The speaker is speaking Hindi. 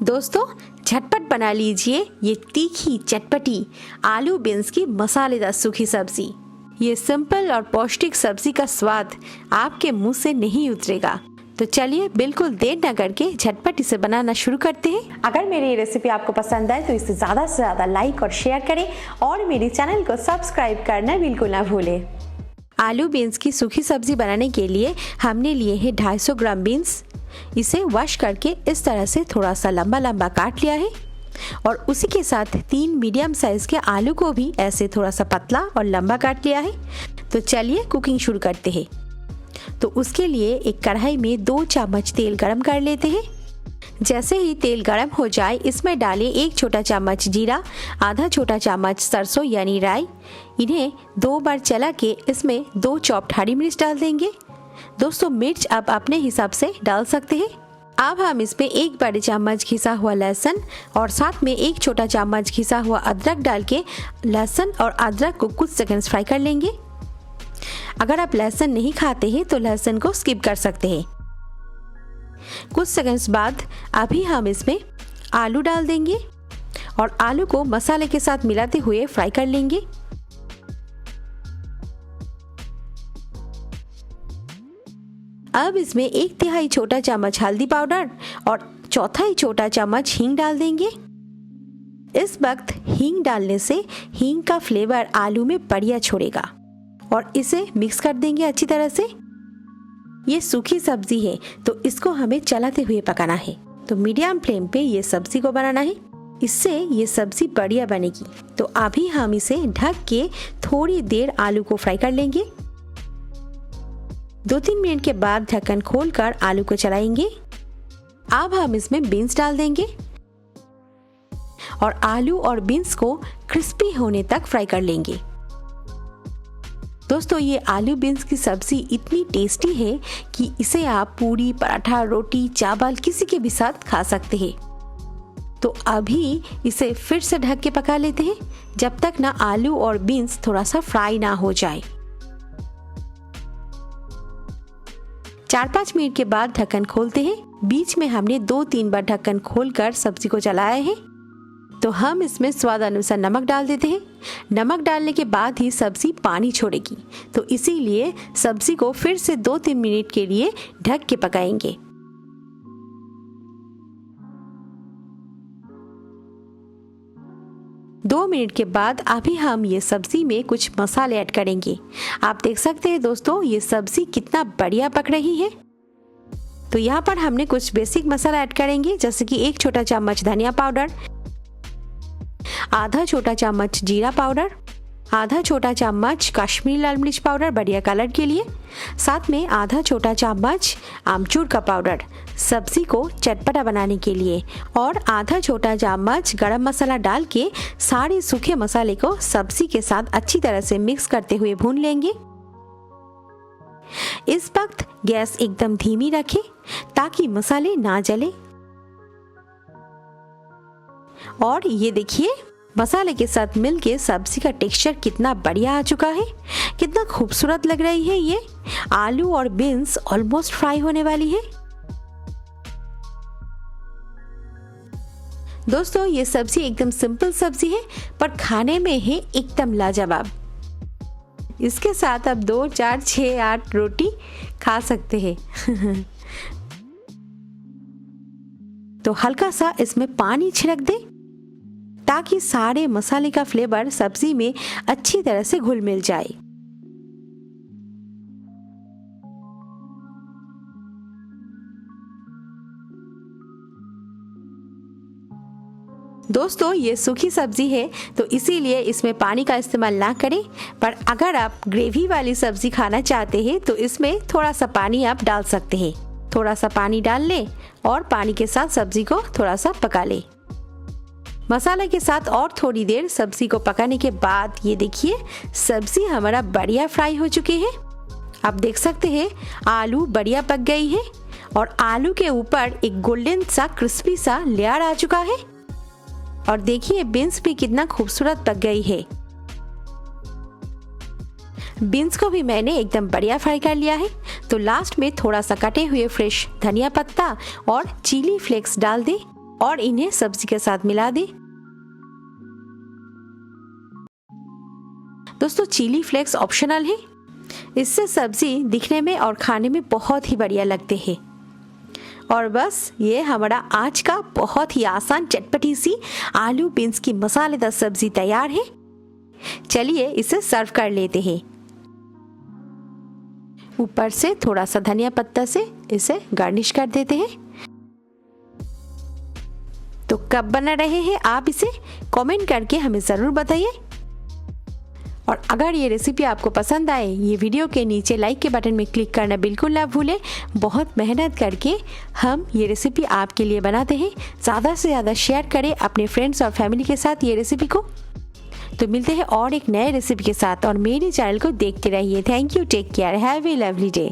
दोस्तों झटपट बना लीजिए ये तीखी चटपटी आलू बीन्स की मसालेदार सूखी सब्जी। ये सिंपल और पौष्टिक सब्जी का स्वाद आपके मुंह से नहीं उतरेगा। तो चलिए बिल्कुल देर न करके झटपट इसे बनाना शुरू करते हैं। अगर मेरी ये रेसिपी आपको पसंद आए तो इसे ज़्यादा से ज़्यादा लाइक और शेयर करें और मेरे चैनल को सब्सक्राइब करना बिल्कुल ना भूलें। आलू बीन्स की सूखी सब्जी बनाने के लिए हमने लिए हैं 250 ग्राम बीन्स। इसे वॉश करके इस तरह से थोड़ा सा लंबा लंबा काट लिया है और उसी के साथ 3 मीडियम साइज के आलू को भी ऐसे थोड़ा सा पतला और लंबा काट लिया है। तो चलिए कुकिंग शुरू करते हैं। तो उसके लिए एक कढ़ाई में 2 चम्मच तेल गरम कर लेते हैं। जैसे ही तेल गरम हो जाए इसमें डालें 1 छोटा चम्मच जीरा, आधा छोटा चम्मच सरसों यानी राई। इन्हें 2 बार चला के इसमें 2 चॉप्ड हरी मिर्च डाल देंगे। दोस्तों मिर्च आप अपने हिसाब से डाल सकते हैं। अब हम इसमें 1 बड़े चम्मच घिसा हुआ लहसुन और साथ में 1 छोटा चम्मच घिसा हुआ अदरक डाल के लहसुन और अदरक को कुछ सेकंड्स फ्राई कर लेंगे। अगर आप लहसुन नहीं खाते हैं तो लहसुन को स्किप कर सकते हैं। कुछ सेकंड्स बाद अभी हम इसमें आलू डाल देंगे और आलू को मसाले के साथ मिलाते हुए फ्राई कर लेंगे। अब इसमें 1/3 छोटा चम्मच हल्दी पाउडर और 1/4 छोटा चम्मच हींग डाल देंगे। इस वक्त हींग डालने से हींग का फ्लेवर आलू में बढ़िया छोड़ेगा और इसे मिक्स कर देंगे अच्छी तरह से। ये सूखी सब्जी है तो इसको हमें चलाते हुए पकाना है। तो मीडियम फ्लेम पे ये सब्जी को बनाना है, इससे ये सब्जी बढ़िया बनेगी। तो अभी हम इसे ढक के थोड़ी देर आलू को फ्राई कर लेंगे। 2-3 मिनट के बाद ढक्कन खोलकर आलू को चलाएंगे। अब हम इसमें बीन्स डाल देंगे और आलू और बीन्स को क्रिस्पी होने तक फ्राई कर लेंगे। दोस्तों ये आलू बीन्स की सब्जी इतनी टेस्टी है कि इसे आप पूरी, पराठा, रोटी, चावल किसी के भी साथ खा सकते हैं। तो अभी इसे फिर से ढक के पका लेते हैं जब तक ना आलू और बीन्स थोड़ा सा फ्राई ना हो जाए। 4-5 मिनट के बाद ढक्कन खोलते हैं। बीच में हमने 2-3 बार ढक्कन खोलकर सब्जी को चलाया है। तो हम इसमें स्वाद अनुसार नमक डाल देते हैं। नमक डालने के बाद ही सब्जी पानी छोड़ेगी, तो इसीलिए सब्जी को फिर से 2-3 मिनट के लिए ढक के पकाएंगे। दो मिनट के बाद अभी हम ये सब्जी में कुछ मसाले ऐड करेंगे। आप देख सकते हैं दोस्तों ये सब्जी कितना बढ़िया पक रही है। तो यहाँ पर हमने कुछ बेसिक मसाला ऐड करेंगे, जैसे कि 1 छोटा चम्मच धनिया पाउडर, आधा छोटा चम्मच जीरा पाउडर, आधा छोटा चम्मच कश्मीरी लाल मिर्च पाउडर बढ़िया कलर के लिए, साथ में आधा छोटा चम्मच आमचूर का पाउडर सब्जी को चटपटा बनाने के लिए, और आधा छोटा चम्मच गरम मसाला डाल के सारे सूखे मसाले को सब्जी के साथ अच्छी तरह से मिक्स करते हुए भून लेंगे। इस वक्त गैस एकदम धीमी रखें ताकि मसाले ना जले। और ये देखिए मसाले के साथ मिलके सब्जी का टेक्सचर कितना बढ़िया आ चुका है, कितना खूबसूरत लग रही है। ये आलू और बीन्स ऑलमोस्ट फ्राई होने वाली है। दोस्तों ये सब्जी एकदम सिंपल सब्जी है पर खाने में है एकदम लाजवाब। इसके साथ आप 2, 4, 6, 8 रोटी खा सकते हैं। तो हल्का सा इसमें पानी छिड़क दे ताकि सारे मसाले का फ्लेवर सब्जी में अच्छी तरह से घुल मिल जाए। दोस्तों ये सूखी सब्जी है तो इसीलिए इसमें पानी का इस्तेमाल ना करें, पर अगर आप ग्रेवी वाली सब्जी खाना चाहते हैं तो इसमें थोड़ा सा पानी आप डाल सकते हैं। थोड़ा सा पानी डाल लें और पानी के साथ सब्जी को थोड़ा सा पका लें। मसाले के साथ और थोड़ी देर सब्जी को पकाने के बाद ये देखिए सब्जी हमारा बढ़िया फ्राई हो चुकी है। आप देख सकते हैं आलू बढ़िया पक गई है और आलू के ऊपर एक गोल्डन सा क्रिस्पी सा लेयर आ चुका है। और देखिए बीन्स भी कितना खूबसूरत पक गई है। बीन्स को भी मैंने एकदम बढ़िया फ्राई कर लिया है। तो लास्ट में थोड़ा सा कटे हुए फ्रेश धनिया पत्ता और चिली फ्लेक्स डाल दें और इन्हें सब्जी के साथ मिला दें। दोस्तों, चिली फ्लेक्स ऑप्शनल है, इससे सब्जी दिखने में और खाने में बहुत ही बढ़िया लगते हैं। और बस ये हमारा आज का बहुत ही आसान चटपटी सी आलू बीन्स की मसालेदार सब्जी तैयार है। चलिए इसे सर्व कर लेते हैं। ऊपर से थोड़ा सा धनिया पत्ता से इसे गार्निश कर देते हैं। तो कब बना रहे हैं आप इसे कमेंट करके हमें ज़रूर बताइए। और अगर ये रेसिपी आपको पसंद आए, ये वीडियो के नीचे लाइक के बटन में क्लिक करना बिल्कुल ना भूलें। बहुत मेहनत करके हम ये रेसिपी आपके लिए बनाते हैं। ज़्यादा से ज़्यादा शेयर करें अपने फ्रेंड्स और फैमिली के साथ ये रेसिपी को। तो मिलते हैं और एक नए रेसिपी के साथ, और मेरे चैनल को देखते रहिए। Thank you, take care, have a lovely day.